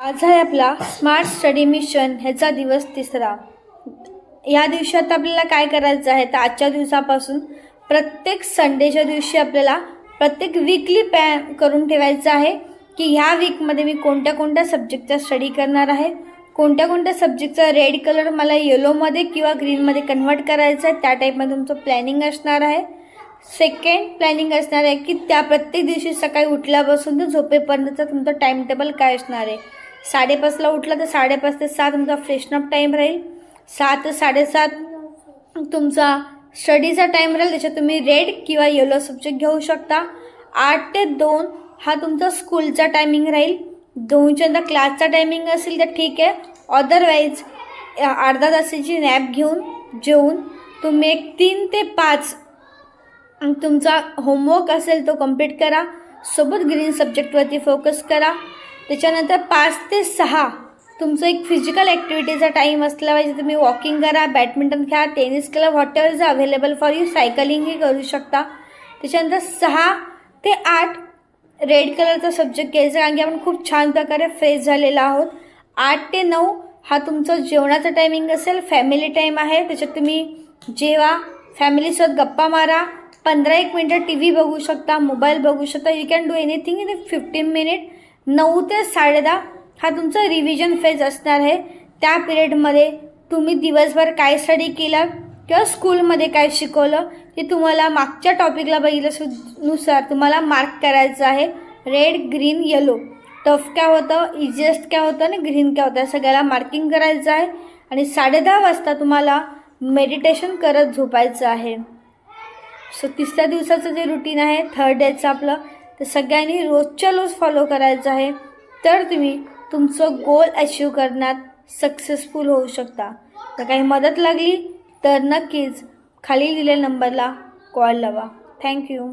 आज आहे आपला स्मार्ट स्टडी मिशन ह्याचा दिवस 3रा। या दिवशी आता आपल्याला काय करायचं आहे, तर आजच्या दिवसापासून प्रत्येक संडेच्या दिवशी आपल्याला प्रत्येक वीकली प्लॅन करून ठेवायचं आहे की ह्या वीकमध्ये मी कोणत्या कोणत्या सब्जेक्टचा स्टडी करणार आहे, कोणत्या कोणत्या सब्जेक्टचा रेड कलर मला येलोमध्ये किंवा ग्रीनमध्ये कन्वर्ट करायचं आहे, त्या टाईपमध्ये तुमचं प्लॅनिंग असणार आहे। सेकंड प्लॅनिंग असणार आहे की त्या प्रत्येक दिवशी सकाळी उठल्यापासून ते झोपेपर्यंतचा तुमचा टाइम टेबल काय असणार आहे। 5:30ला उठलं तर 5:30 ते 7 तुमचा फ्रेशनअप टाइम राहील, 7 ते 7:30 तुमचा स्टडीचा टाइम राहील, त्याच्यात तुम्ही रेड किंवा येलो सब्जेक्ट घेऊ शकता। 8 ते 2 हा तुमचा स्कूलचा टायमिंग राहील, 2च्या नंतर क्लासचा टायमिंग असेल तर ठीक आहे, अदरवाईज अर्धा तासाची नॅप घेऊन जेवून तुम्ही एक 3 ते 5 तुमचा होमवर्क असेल तो कंप्लीट करा, सोबत ग्रीन सब्जेक्टवरती फोकस करा। त्याच्यानंतर 5 ते 6 तुमचं एक फिजिकल ॲक्टिव्हिटीचा टाईम असला पाहिजे, तुम्ही वॉकिंग करा, बॅडमिंटन खेळा, टेनिस खेळा, whatever is available for you, सायकलिंगही करू शकता। त्याच्यानंतर 6 ते 8 रेड कलरचा सब्जेक्ट घ्यायचा, कारण की आपण खूप छान प्रकारे फ्रेश झालेला आहोत। 8 ते 9 हा तुमचा जेवणाचा टायमिंग असेल, फॅमिली टाईम आहे, त्याच्यात तुम्ही जेवा, फॅमिलीसोबत गप्पा मारा, 15-1 मिनटं TV बघू शकता, मोबाईल बघू शकता, you can do anything in 15 minute. 9 ते 10:30 हा तुमचा रिव्हिजन फेज असणार आहे, त्या पिरियडमध्ये तुम्ही दिवसभर काय स्टडी केला किंवा स्कूलमध्ये काय शिकवलं ते तुम्हाला मागच्या टॉपिकला बघितल्यानुसार तुम्हाला मार्क करायचं आहे। रेड, ग्रीन, येलो, टफ काय होतं, इझिएस्ट काय होतं आणि ग्रीन काय होतं, सगळ्याला मार्किंग करायचं आहे। आणि 10:30 वाजता तुम्हाला मेडिटेशन करत झोपायचं आहे। सो 3ऱ्या दिवसाचं जे रुटीन आहे, 3rd डेचं आपलं, ते सगळ्यांनी रोजच्या रोज फॉलो करायचं आहे, तर तुम्ही तुमचं गोल अचीव करण्यात सक्सेसफुल होऊ शकता। तर काही मदत लागली तर नक्कीच खाली दिलेल्या नंबरला कॉल लावा। थँक्यू।